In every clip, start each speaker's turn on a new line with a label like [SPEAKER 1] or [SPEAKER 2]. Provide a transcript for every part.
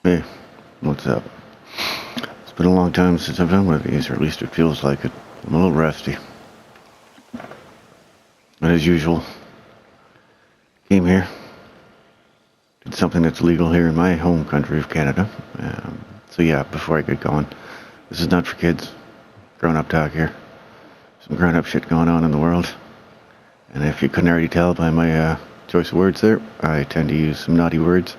[SPEAKER 1] Hey, what's up? It's been a long time since I've done one of these, or at least it feels like it. I'm a little rusty. And as usual, came here, did something that's legal here in my home country of Canada. So yeah, before I get going, this is not for kids. Grown-up talk here. Some grown-up shit going on in the world. And if you couldn't already tell by my choice of words there, I tend to use some naughty words.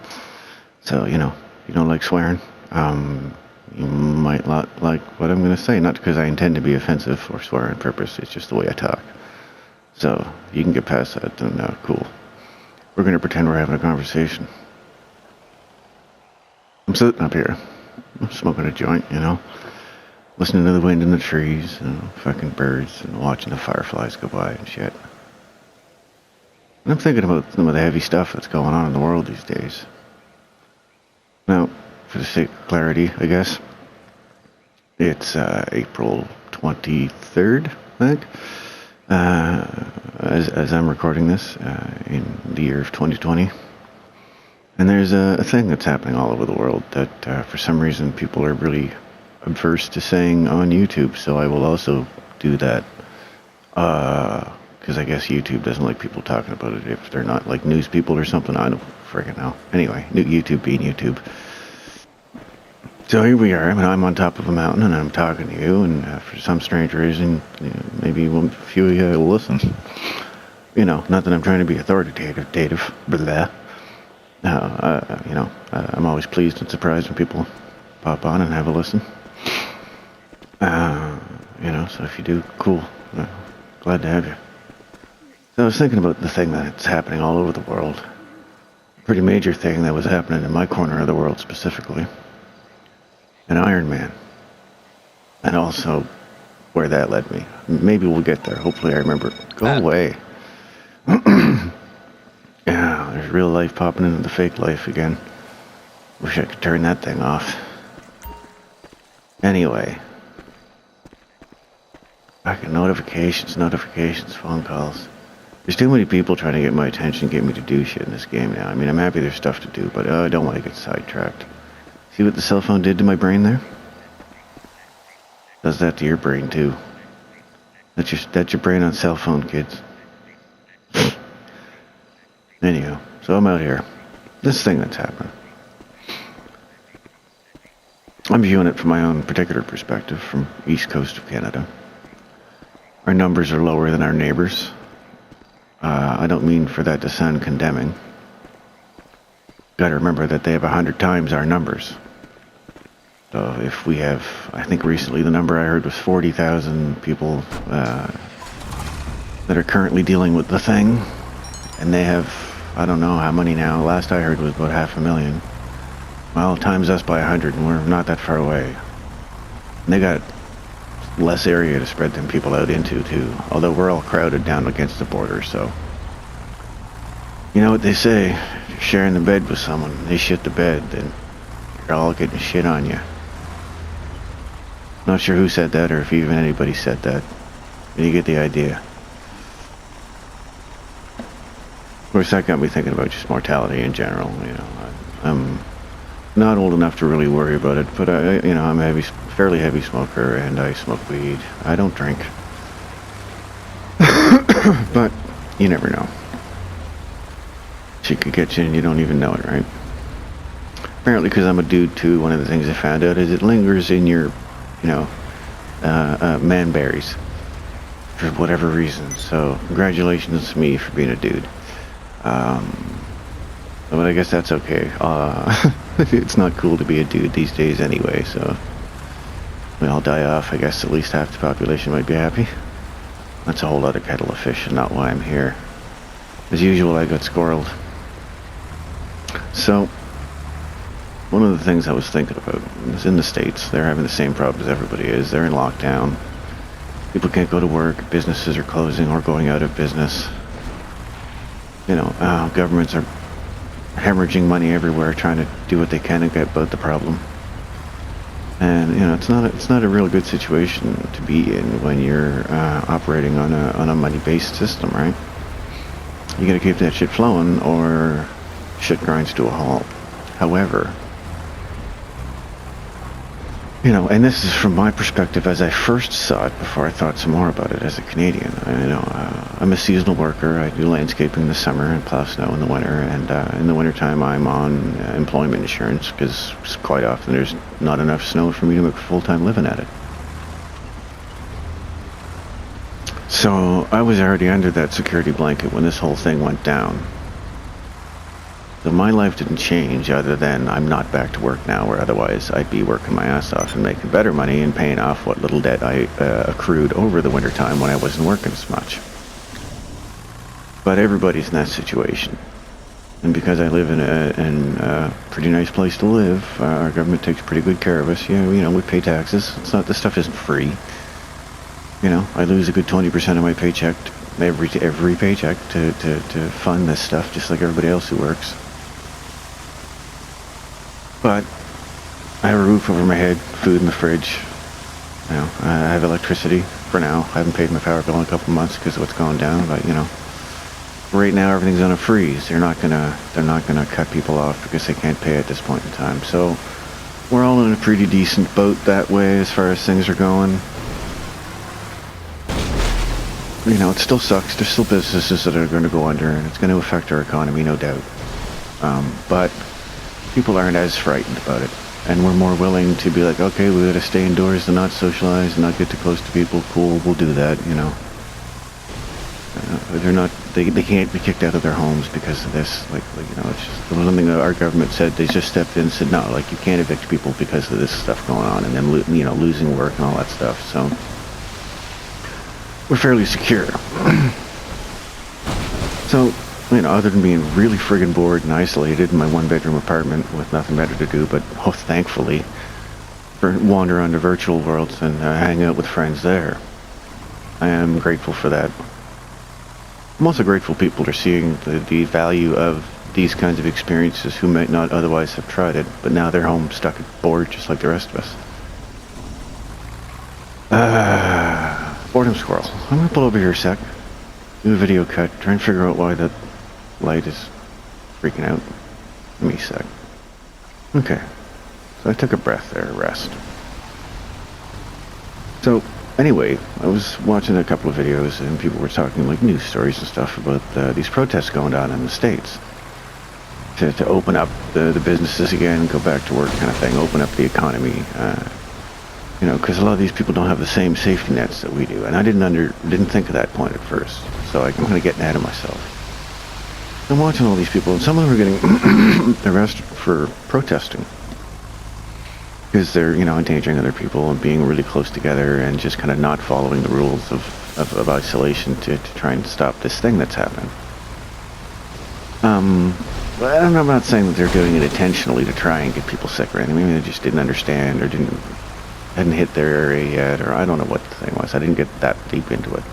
[SPEAKER 1] So, if you don't like swearing, you might not like what I'm going to say. Not because I intend to be offensive or swear on purpose. It's just the way I talk. So, you can get past that, then cool. We're going to pretend we're having a conversation. I'm sitting up here, I'm smoking a joint, listening to the wind in the trees, and fucking birds, and watching the fireflies go by and shit. And I'm thinking about some of the heavy stuff that's going on in the world these days. Now, for the sake of clarity, I guess, it's April 23rd, I think, as I'm recording this in the year of 2020. And there's a thing that's happening all over the world that for some reason people are really averse to saying on YouTube, so I will also do that. Because I guess YouTube doesn't like people talking about it if they're not like news people or something. I don't friggin' know. Anyway, YouTube being YouTube. So here we are. I'm on top of a mountain and I'm talking to you, and for some strange reason, maybe a few of you will listen. Not that I'm trying to be authoritative, blah. I'm always pleased and surprised when people pop on and have a listen. So if you do, cool. Glad to have you. So I was thinking about the thing that's happening all over the world. A pretty major thing that was happening in my corner of the world specifically. An Iron Man. And also where that led me. Maybe we'll get there. Hopefully I remember. Go away. Yeah, there's real life popping into the fake life again. Wish I could turn that thing off. Anyway. Fucking notifications, phone calls. There's too many people trying to get my attention, get me to do shit in this game now. I'm happy there's stuff to do, but I don't want to get sidetracked. See what the cell phone did to my brain there? Does that to your brain too. That's your brain on cell phone, kids. Anyhow, so I'm out here. This thing that's happening. I'm viewing it from my own particular perspective, from east coast of Canada. Our numbers are lower than our neighbors. I don't mean for that to sound condemning. Gotta remember that they have 100 times our numbers. So if we have, I think recently the number I heard was 40,000 people that are currently dealing with the thing. And they have, I don't know how many now. Last I heard was about 500,000. Well, times us by 100 and we're not that far away. And they got less area to spread them people out into too, although we're all crowded down against the border. So you know what they say, if you're sharing the bed with someone, they shit the bed, then you're all getting shit on you. Not sure who said that or if even anybody said that, but you get the idea. Of course, that got me thinking about just mortality in general. I'm not old enough to really worry about it, but I'm a fairly heavy smoker, and I smoke weed. I don't drink. But you never know. Shit could get you and you don't even know it, right? Apparently, because I'm a dude too, one of the things I found out is it lingers in your, man berries. For whatever reason. So, congratulations to me for being a dude. But I guess that's okay. It's not cool to be a dude these days anyway, so we all die off. I guess at least half the population might be happy. That's a whole other kettle of fish and not why I'm here. As usual, I got squirreled. So, one of the things I was thinking about is in the States, they're having the same problems everybody is. They're in lockdown. People can't go to work. Businesses are closing or going out of business. Governments are hemorrhaging money everywhere, trying to do what they can to get about the problem. And it's not a real good situation to be in when you're operating on a money-based system, right? You got to keep that shit flowing, or shit grinds to a halt. However, And this is from my perspective as I first saw it before I thought some more about it as a Canadian. I'm a seasonal worker. I do landscaping in the summer and plow snow in the winter. And in the wintertime, I'm on employment insurance because quite often there's not enough snow for me to make a full-time living at it. So I was already under that security blanket when this whole thing went down. So my life didn't change other than I'm not back to work now, where otherwise I'd be working my ass off and making better money and paying off what little debt I accrued over the winter time when I wasn't working as much. But everybody's in that situation. And because I live in a pretty nice place to live, our government takes pretty good care of us. We pay taxes. This stuff isn't free. I lose a good 20% of my paycheck, every paycheck to fund this stuff, just like everybody else who works. But I have a roof over my head, food in the fridge. I have electricity for now. I haven't paid my power bill in a couple of months because of what's going down. But right now everything's on a freeze. They're not gonna cut people off because they can't pay at this point in time. So we're all in a pretty decent boat that way as far as things are going. It still sucks. There's still businesses that are going to go under, and it's going to affect our economy, no doubt. But people aren't as frightened about it, and we're more willing to be like, okay, we got to stay indoors and not socialize and not get too close to people. Cool, we'll do that. They're not. They can't be kicked out of their homes because of this. It's just something that our government said. They just stepped in and said, no, you can't evict people because of this stuff going on, and them losing work and all that stuff. So we're fairly secure. So, other than being really friggin' bored and isolated in my one-bedroom apartment with nothing better to do, but thankfully, wander onto virtual worlds and hang out with friends there. I am grateful for that. I'm also grateful people are seeing the value of these kinds of experiences who might not otherwise have tried it, but now they're home stuck and bored just like the rest of us. Boredom Squirrel. I'm going to pull over here a sec, do a video cut, try and figure out why that light is freaking out. Give me a sec. Okay. So I took a breath there, a rest. So, anyway, I was watching a couple of videos and people were talking news stories and stuff about these protests going on in the States. To open up the businesses again, go back to work kind of thing, open up the economy. Because a lot of these people don't have the same safety nets that we do, and I didn't think of that point at first. So I'm kind of getting ahead of myself. I'm watching all these people, and some of them are getting arrested for protesting because they're endangering other people and being really close together and just kind of not following the rules of isolation to try and stop this thing that's happening. But I'm not saying that they're doing it intentionally to try and get people sick or anything. Maybe they just didn't understand or hadn't hit their area yet, or I don't know what the thing was. I didn't get that deep into it.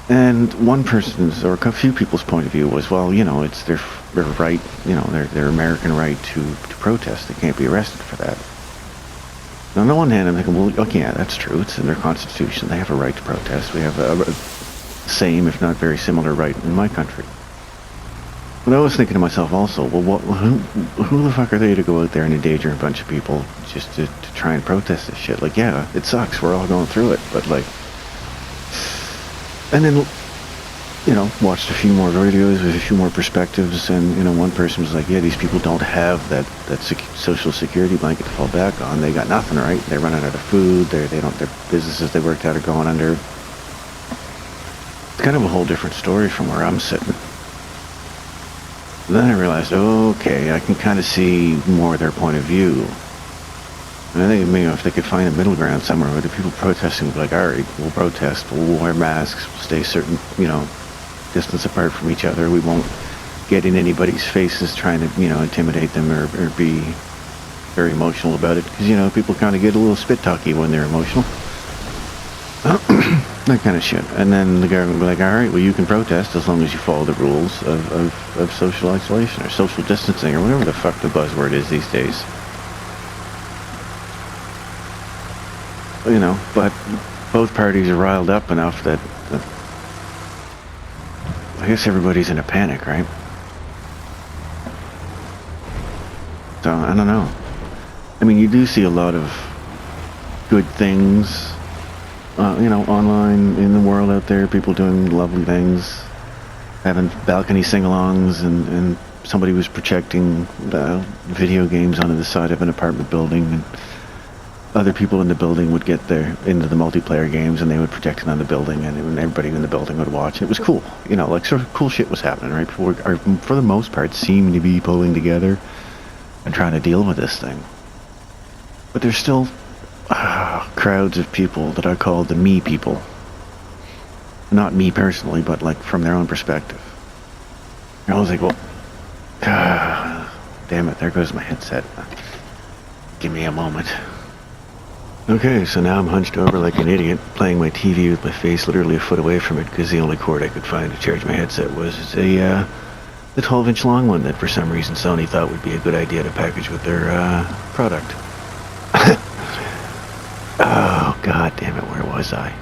[SPEAKER 1] And one person's, or a few people's point of view was, well, it's their right, their American right to protest. They can't be arrested for that. Now, on the one hand, I'm thinking, well, okay, yeah, that's true. It's in their constitution. They have a right to protest. We have a same, if not very similar, right in my country. But I was thinking to myself also, well, who the fuck are they to go out there and endanger a bunch of people just to try and protest this shit? Yeah, it sucks. We're all going through it. But and then, watched a few more videos with a few more perspectives. And, one person was like, yeah, these people don't have that social security blanket to fall back on. They got nothing, right? They're running out of food. Their businesses they worked out are going under. It's kind of a whole different story from where I'm sitting. Then I realized, okay, I can kind of see more their point of view. And I think maybe if they could find a middle ground somewhere where the people protesting would be like, all right, we'll protest, we'll wear masks, we'll stay certain, distance apart from each other. We won't get in anybody's faces trying to, intimidate them or be very emotional about it. Because, people kind of get a little spit-talky when they're emotional. That kind of shit. And then the government will be like, all right, well, you can protest as long as you follow the rules of social isolation or social distancing or whatever the fuck the buzzword is these days. But both parties are riled up enough that I guess everybody's in a panic, right? So, I don't know. I mean, you do see a lot of good things, online in the world out there, people doing lovely things, having balcony sing-alongs, and somebody was projecting video games onto the side of an apartment building, and other people in the building would get into the multiplayer games, and they would project it on the building, and everybody in the building would watch. It was cool, sort of cool shit was happening, right? People are, for the most part, seem to be pulling together and trying to deal with this thing. But there's still crowds of people that I call the me people. Not me personally, but like from their own perspective. And I was like, well, damn it, there goes my headset. Give me a moment. Okay, so now I'm hunched over like an idiot, playing my TV with my face literally a foot away from it, because the only cord I could find to charge my headset was the 12-inch long one that for some reason Sony thought would be a good idea to package with their product. Oh, god damn it, where was I?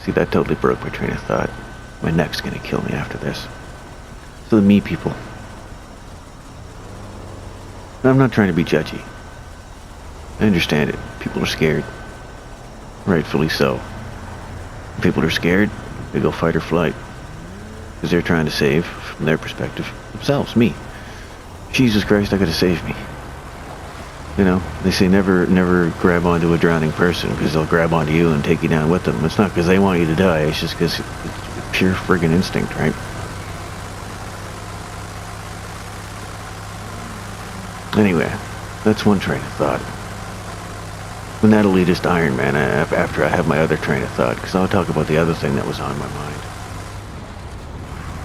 [SPEAKER 1] See, that totally broke my train of thought. My neck's gonna kill me after this. So the me people. And I'm not trying to be judgy. I understand it. People are scared. Rightfully so. People are scared, they go fight or flight. Because they're trying to save, from their perspective, themselves, me. Jesus Christ, I gotta save me. They say never grab onto a drowning person, because they'll grab onto you and take you down with them. It's not because they want you to die, it's just because it's pure friggin' instinct, right? Anyway, that's one train of thought. And that'll lead us to Iron Man after I have my other train of thought, because I'll talk about the other thing that was on my mind.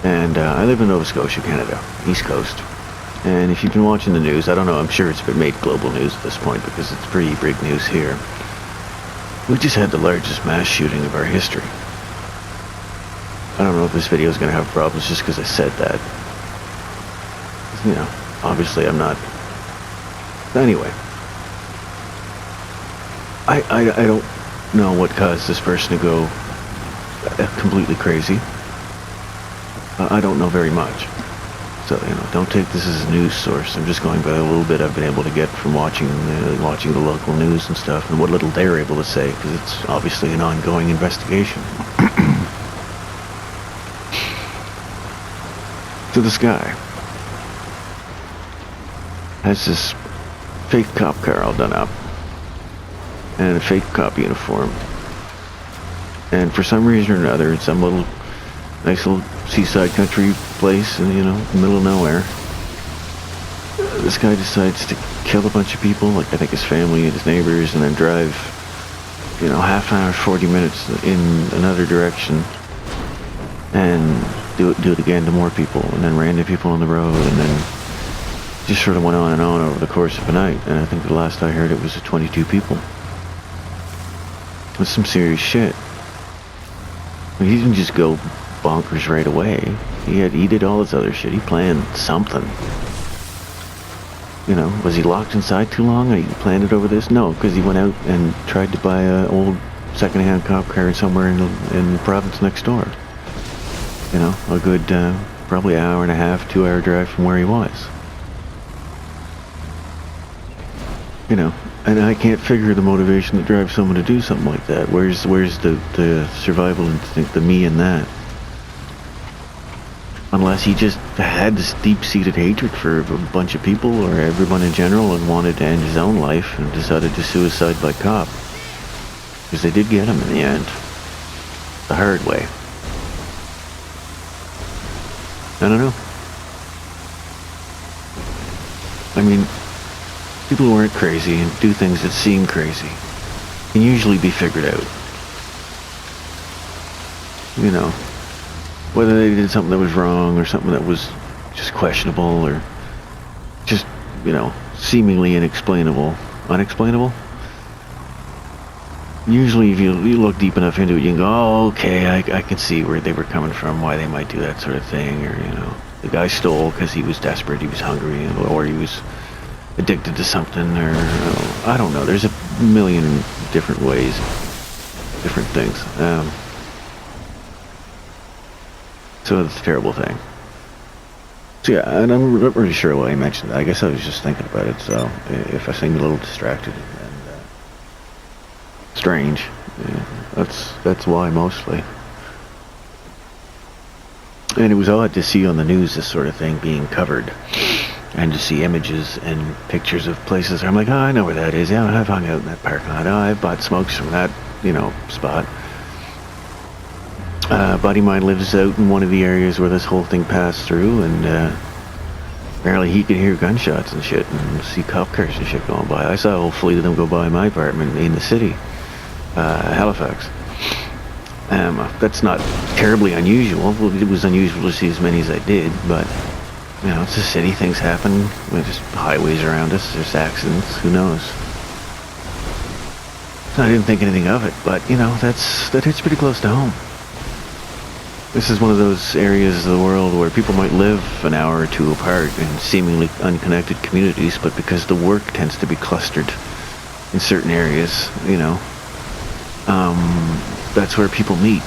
[SPEAKER 1] And I live in Nova Scotia, Canada, East Coast. And if you've been watching the news, I don't know, I'm sure it's been made global news at this point, because it's pretty big news here. We just had the largest mass shooting of our history. I don't know if this video is going to have problems just because I said that. Obviously I'm not. But anyway. I don't know what caused this person to go completely crazy. I don't know very much. So, don't take this as a news source. I'm just going by a little bit I've been able to get from watching the local news and stuff, and what little they're able to say, because it's obviously an ongoing investigation. So this guy has this fake cop car all done up, and a fake cop uniform, and for some reason or another, in some nice little seaside country place in, the middle of nowhere, this guy decides to kill a bunch of people, like I think his family and his neighbors, and then drive, half an hour, 40 minutes in another direction, and do it again to more people, and then ran into people on the road, and then just sort of went on and on over the course of a night. And I think the last I heard it was 22 people. That's some serious shit. He didn't just go bonkers right away. He did all this other shit. He planned something. Was he locked inside too long? He planned it over this? No, because he went out and tried to buy an old second-hand cop car somewhere in the province next door. A good probably an hour and a half, 2-hour drive from where he was. And I can't figure the motivation that drives someone to do something like that. Where's the survival instinct, the me in that? Unless he just had this deep-seated hatred for a bunch of people or everyone in general and wanted to end his own life and decided to suicide by cop. Because they did get him in the end. The hard way. I don't know. I mean, people who aren't crazy and do things that seem crazy can usually be figured out. Whether they did something that was wrong or something that was just questionable or just, seemingly inexplainable. Unexplainable? Usually if you look deep enough into it, you can go, oh, okay, I can see where they were coming from, why they might do that sort of thing, or, the guy stole because he was desperate, he was hungry, or he was addicted to something, or, I don't know, there's a million different ways, different things. So it's a terrible thing. So yeah, and I'm not really sure why I mentioned that. I guess I was just thinking about it, so if I seem a little distracted and strange, yeah, that's why mostly. And it was odd to see on the news this sort of thing being covered, and to see images and pictures of places where I'm like, oh, I know where that is. Yeah, I've hung out in that parking lot. Oh, I've bought smokes from that, spot. A buddy of mine lives out in one of the areas where this whole thing passed through, and apparently he could hear gunshots and shit, and see cop cars and shit going by. I saw a whole fleet of them go by my apartment in the city, Halifax. That's not terribly unusual. It was unusual to see as many as I did, but, it's a city. Things happen. There's just highways around us. There's accidents. Who knows? So I didn't think anything of it, but, that hits pretty close to home. This is one of those areas of the world where people might live an hour or two apart in seemingly unconnected communities, but because the work tends to be clustered in certain areas, that's where people meet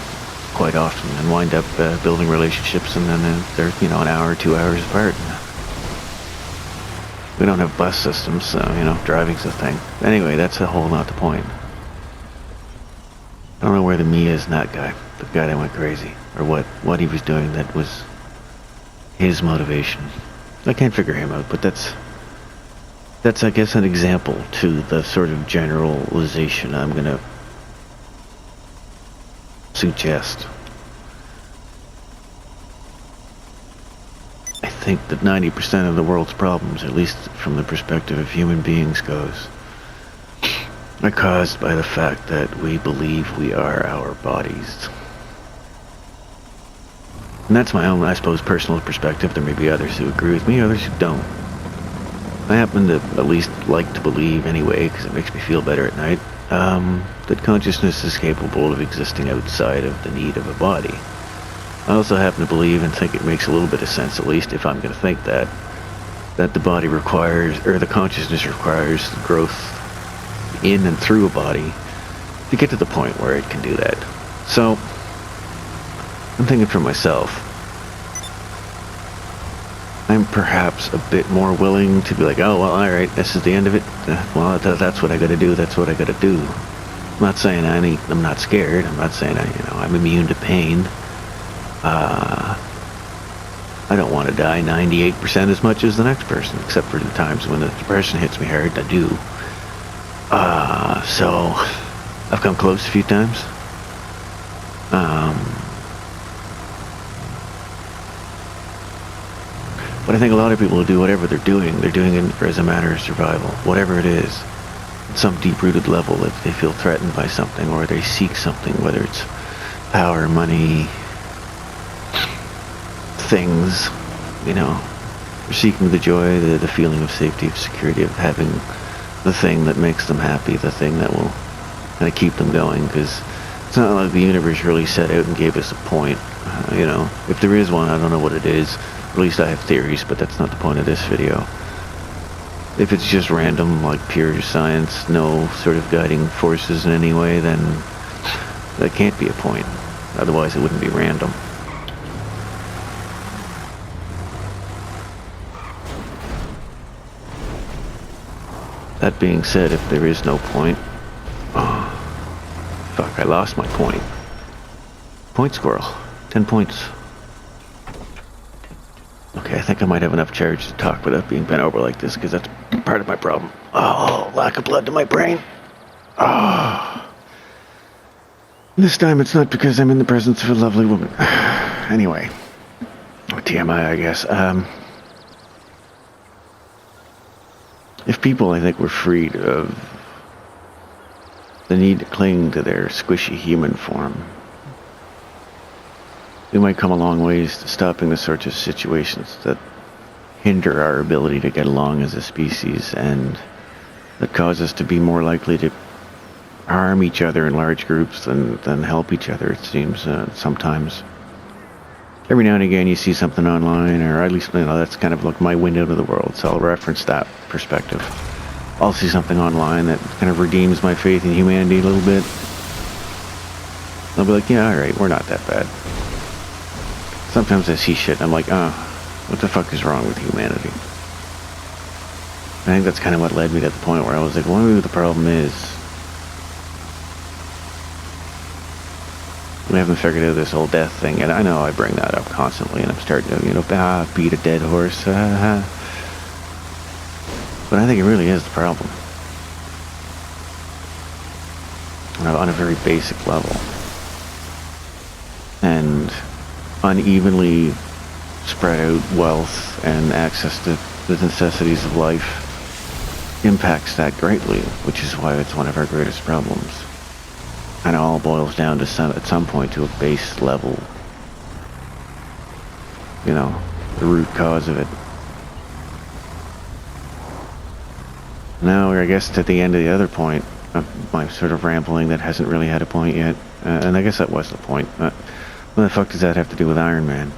[SPEAKER 1] quite often and wind up building relationships, and then they're, an hour or 2 hours apart. We don't have bus systems, so, driving's a thing. Anyway, that's a whole not the point. I don't know where the me is in that guy, the guy that went crazy, or what he was doing that was his motivation. I can't figure him out, but that's I guess an example to the sort of generalization I'm gonna suggest. I think that 90% of the world's problems, at least from the perspective of human beings goes, are caused by the fact that we believe we are our bodies. And that's my own, I suppose, personal perspective. There may be others who agree with me, others who don't. I happen to at least like to believe anyway, because it makes me feel better at night, that consciousness is capable of existing outside of the need of a body. I also happen to believe and think it makes a little bit of sense, at least if I'm going to think that the body requires, or the consciousness requires growth in and through a body to get to the point where it can do that. So, I'm thinking for myself, I'm perhaps a bit more willing to be like, oh, well, alright, this is the end of it. Well, that's what I gotta do, that's what I gotta do. I'm not saying I'm not scared, I'm not saying I'm immune to pain. I don't want to die 98% as much as the next person, except for the times when the depression hits me hard, I do. So, I've come close a few times. But I think a lot of people will do whatever they're doing it as a matter of survival, whatever it is. At some deep-rooted level, if they feel threatened by something, or they seek something, whether it's power, money, things, they're seeking the joy, the feeling of safety, of security, of having the thing that makes them happy, the thing that will kind of keep them going, because it's not like the universe really set out and gave us a point. If there is one, I don't know what it is. At least I have theories, but that's not the point of this video. If it's just random, like pure science, no sort of guiding forces in any way, then that can't be a point. Otherwise it wouldn't be random. That being said, if there is no point... Oh, fuck, I lost my point. Point Squirrel. 10 points. Okay, I think I might have enough charge to talk without being bent over like this, because that's part of my problem. Oh, lack of blood to my brain. Oh. This time it's not because I'm in the presence of a lovely woman. Anyway. TMI, I guess. If people, I think, were freed of the need to cling to their squishy human form, we might come a long ways to stopping the sorts of situations that hinder our ability to get along as a species, and that cause us to be more likely to harm each other in large groups than help each other, it seems, sometimes. Every now and again you see something online, or at least that's kind of like my window to the world, so I'll reference that perspective. I'll see something online that kind of redeems my faith in humanity a little bit. I'll be like, yeah, alright, we're not that bad. Sometimes I see shit and I'm like, What the fuck is wrong with humanity? I think that's kind of what led me to the point where I was like, well, maybe the problem is we haven't figured out this whole death thing yet. I know I bring that up constantly, and I'm starting to, beat a dead horse. But I think it really is the problem. On a very basic level. And unevenly spread out wealth and access to the necessities of life impacts that greatly, which is why it's one of our greatest problems. And it all boils down to at some point to a base level, the root cause of it. Now we're, I guess, at the end of the other point of my sort of rambling that hasn't really had a point yet. And I guess that was the point. What the fuck does that have to do with Iron Man?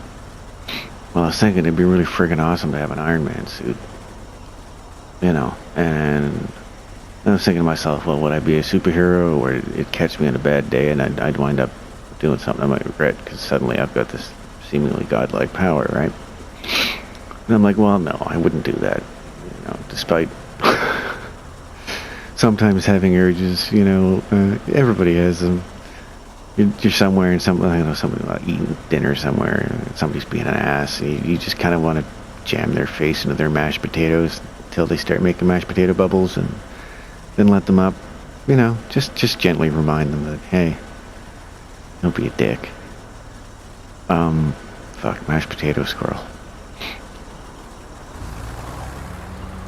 [SPEAKER 1] Well, I was thinking it'd be really friggin' awesome to have an Iron Man suit. And I was thinking to myself, well, would I be a superhero, or it'd catch me on a bad day and I'd wind up doing something I might regret because suddenly I've got this seemingly godlike power, right? And I'm like, well, no, I wouldn't do that. Despite sometimes having urges, everybody has them. You're somewhere and somebody eating dinner somewhere, somebody's being an ass. You just kind of want to jam their face into their mashed potatoes until they start making mashed potato bubbles, and then let them up. Just gently remind them that, hey, don't be a dick. Mashed potato squirrel.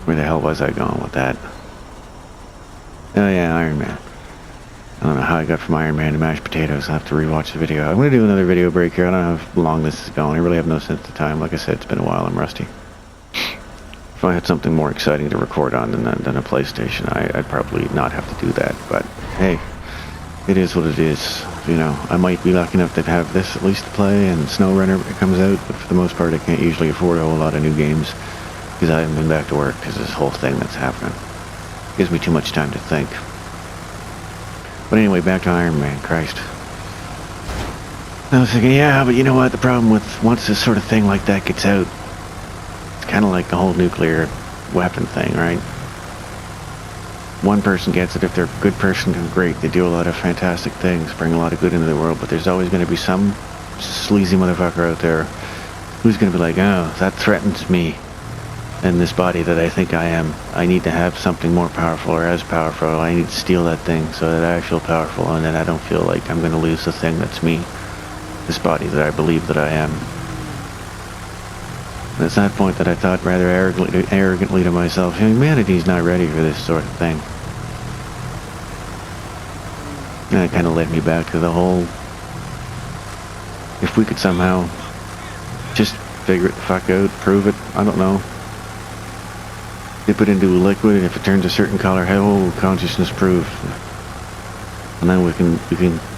[SPEAKER 1] Where the hell was I going with that? Oh yeah, Iron Man. I don't know how I got from Iron Man to mashed potatoes. I'll have to rewatch the video. I'm going to do another video break here. I don't know how long this is going. I really have no sense of time. Like I said, it's been a while. I'm rusty. If I had something more exciting to record on than a PlayStation, I'd probably not have to do that. But hey, it is what it is. I might be lucky enough to have this at least to play, and SnowRunner when it comes out. But for the most part, I can't usually afford a whole lot of new games because I haven't been back to work because this whole thing that's happening gives me too much time to think. But anyway, back to Iron Man. Christ. I was thinking, yeah, but you know what? The problem with once this sort of thing like that gets out, it's kind of like the whole nuclear weapon thing, right? One person gets it. If they're a good person, great. They do a lot of fantastic things, bring a lot of good into the world, but there's always going to be some sleazy motherfucker out there who's going to be like, oh, that threatens me and this body that I think I am. I need to have something more powerful or as powerful. I need to steal that thing so that I feel powerful, and then I don't feel like I'm going to lose the thing that's me, this body that I believe that I am. And it's that point that I thought rather arrogantly to myself, humanity's not ready for this sort of thing. And it kind of led me back to the whole, if we could somehow just figure it the fuck out, prove it, I don't know, dip it into a liquid, and if it turns a certain color, oh, consciousness proved. And then we can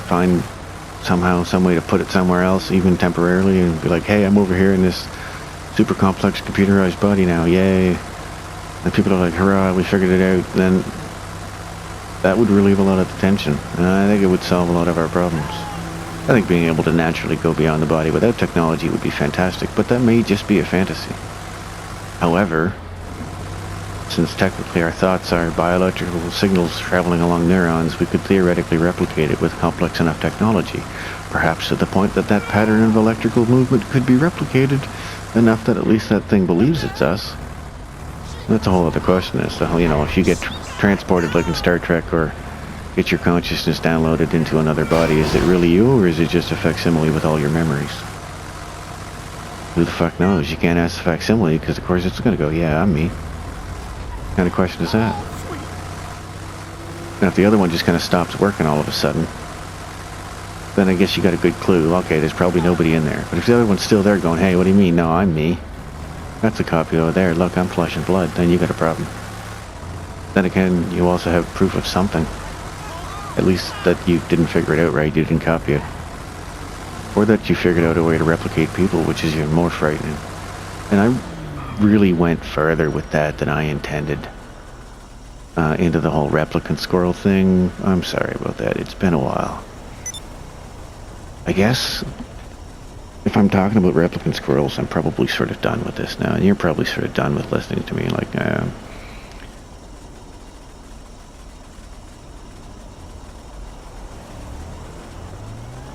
[SPEAKER 1] find somehow some way to put it somewhere else, even temporarily, and be like, hey, I'm over here in this super complex computerized body now, yay. And people are like, hurrah, we figured it out. Then that would relieve a lot of the tension, and I think it would solve a lot of our problems. I think being able to naturally go beyond the body without technology would be fantastic, but that may just be a fantasy. However, since technically our thoughts are bioelectrical signals traveling along neurons, we could theoretically replicate it with complex enough technology. Perhaps to the point that that pattern of electrical movement could be replicated enough that at least that thing believes it's us. That's a whole other question as to how, if you get transported like in Star Trek, or get your consciousness downloaded into another body, is it really you, or is it just a facsimile with all your memories? Who the fuck knows? You can't ask the facsimile, because of course it's going to go, yeah, I'm me. What kind of question is that? And if the other one just kind of stops working all of a sudden, then I guess you got a good clue. Okay, there's probably nobody in there. But if the other one's still there going, hey, what do you mean? No, I'm me. That's a copy over there. Look, I'm flesh and blood. Then you got a problem. Then again, you also have proof of something. At least that you didn't figure it out right. You didn't copy it. Or that you figured out a way to replicate people, which is even more frightening. And I really went further with that than I intended. Into the whole replicant squirrel thing. I'm sorry about that. It's been a while. I guess if I'm talking about replicant squirrels, I'm probably sort of done with this now, and you're probably sort of done with listening to me. Like,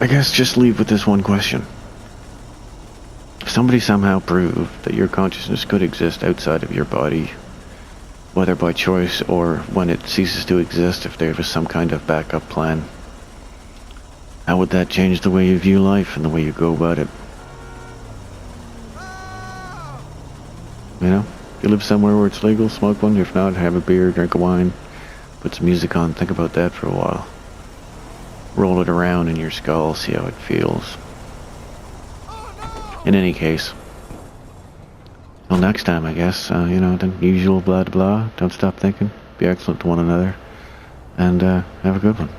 [SPEAKER 1] I guess just leave with this one question. If somebody somehow proved that your consciousness could exist outside of your body, whether by choice or when it ceases to exist, if there was some kind of backup plan, how would that change the way you view life and the way you go about it? You know, if you live somewhere where it's legal, smoke one. If not, have a beer, drink a wine, put some music on, think about that for a while. Roll it around in your skull, see how it feels. In any case, till next time, I guess, you know, the usual blah blah. Don't stop thinking, be excellent to one another, and have a good one.